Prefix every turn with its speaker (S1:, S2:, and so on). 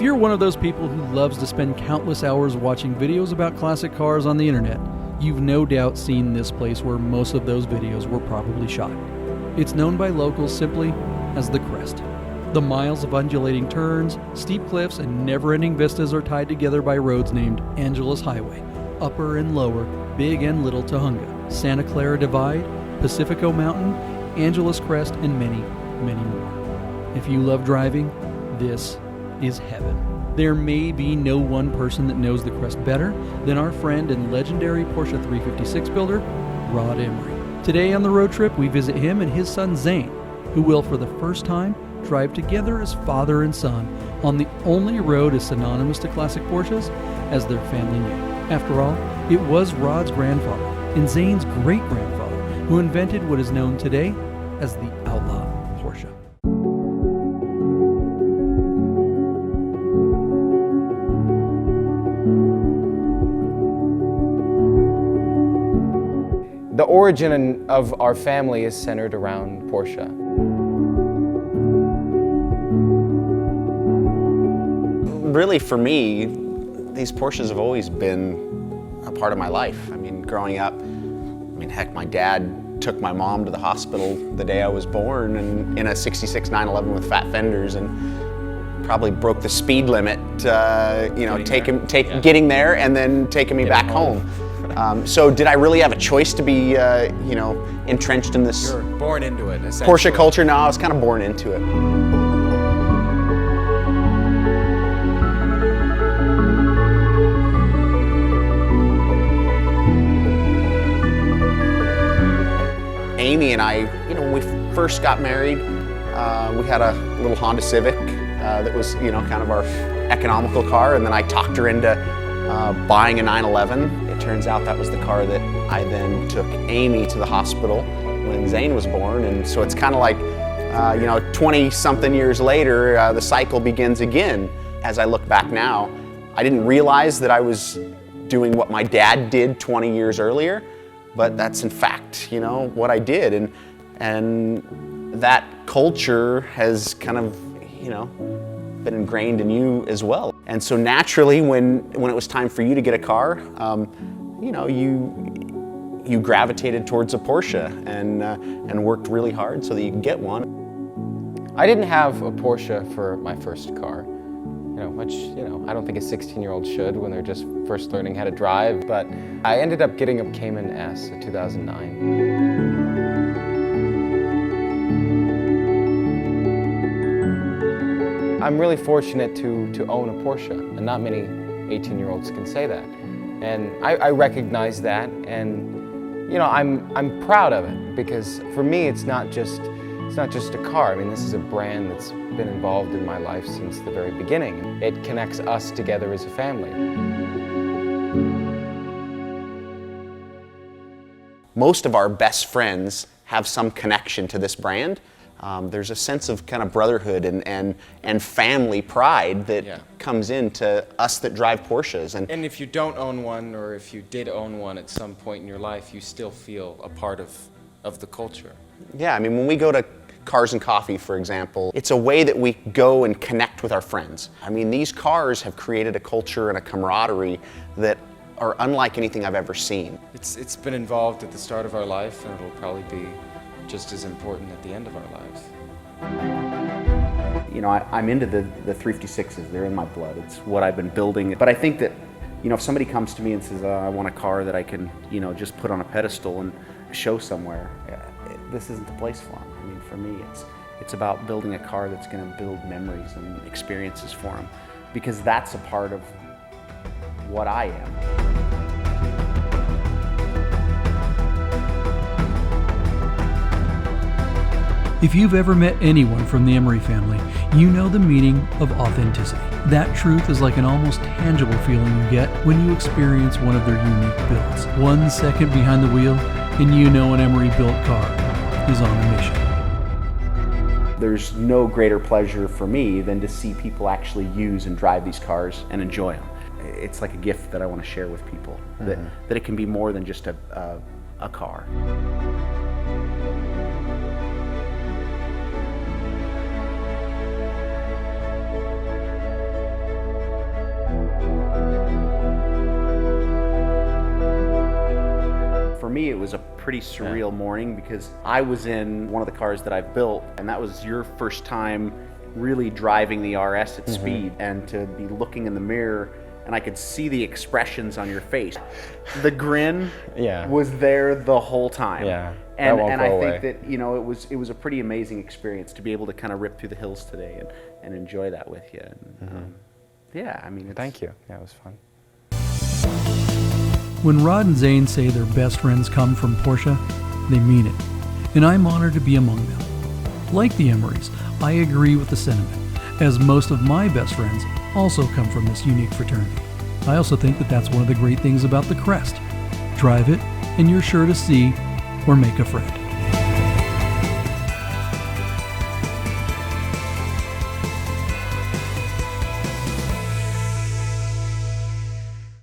S1: If you're one of those people who loves to spend countless hours watching videos about classic cars on the internet, you've no doubt seen this place where most of those videos were probably shot. It's known by locals simply as the Crest. The miles of undulating turns, steep cliffs, and never-ending vistas are tied together by roads named Angeles Highway, Upper and Lower, Big and Little Tujunga, Santa Clara Divide, Pacifico Mountain, Angeles Crest, and many, many more. If you love driving, this is heaven. There may be no one person that knows the Crest better than our friend and legendary Porsche 356 builder, Rod Emory. Today on the road trip, we visit him and his son Zayne, who will for the first time drive together as father and son on the only road as synonymous to classic Porsches as their family name. After all, it was Rod's grandfather and Zayne's great-grandfather who invented what is known today as the outlaw Porsche.
S2: The origin of our family is centered around Porsche.
S3: Really, for me, these Porsches have always been a part of my life. I mean, growing up, heck, my dad took my mom to the hospital the day I was born and in a 66 911 with fat fenders and probably broke the speed limit, getting there and then taking me back home. So did I really have a choice to be, entrenched in this
S2: You're born into it,
S3: Porsche culture? No, I was kind of born into it. Amy and I, when we first got married, we had a little Honda Civic that was, kind of our economical car, and then I talked her into buying a 911. It turns out that was the car that I then took Amy to the hospital when Zayne was born, and so it's kind of like, 20-something years later, the cycle begins again. As I look back now, I didn't realize that I was doing what my dad did 20 years earlier, but that's in fact, what I did, and that culture has kind of, been ingrained in you as well. And so naturally, when it was time for you to get a car, you gravitated towards a Porsche and worked really hard so that you could get one.
S2: I didn't have a Porsche for my first car, which, I don't think a 16-year-old should when they're just first learning how to drive, but I ended up getting a Cayman S, a 2009. I'm really fortunate to own a Porsche, and not many 18-year-olds can say that. And I recognize that, and I'm proud of it, because for me it's not just a car. This is a brand that's been involved in my life since the very beginning. It connects us together as a family.
S3: Most of our best friends have some connection to this brand. There's a sense of kind of brotherhood and family pride that comes into us that drive Porsches.
S2: And if you don't own one, or if you did own one at some point in your life, you still feel a part of the culture.
S3: Yeah, when we go to Cars and Coffee, for example, it's a way that we go and connect with our friends. These cars have created a culture and a camaraderie that are unlike anything I've ever seen.
S2: It's been involved at the start of our life, and it'll probably be just as important at the end of our lives.
S3: I'm into the 356s. They're in my blood. It's what I've been building. But I think that, if somebody comes to me and says, I want a car that I can, just put on a pedestal and show somewhere, this isn't the place for them. For me, it's about building a car that's going to build memories and experiences for them, because that's a part of what I am.
S1: If you've ever met anyone from the Emory family, you know the meaning of authenticity. That truth is like an almost tangible feeling you get when you experience one of their unique builds. 1 second behind the wheel, and you know an Emory-built car is on a mission.
S3: There's no greater pleasure for me than to see people actually use and drive these cars and enjoy them. It's like a gift that I want to share with people, that it can be more than just a car. for me, it was a pretty surreal morning because I was in one of the cars that I've built, and that was your first time really driving the RS at speed, and to be looking in the mirror and I could see the expressions on your face. The grin was there the whole time. And I think that, you know, it was a pretty amazing experience to be able to kind of rip through the hills today and enjoy that with you. And, yeah, I mean,
S2: Thank you. Yeah, it was fun.
S1: When Rod and Zayne say their best friends come from Porsche, they mean it, and I'm honored to be among them. Like the Emorys, I agree with the sentiment, as most of my best friends also come from this unique fraternity. I also think that that's one of the great things about the Crest. Drive it, and you're sure to see or make a friend.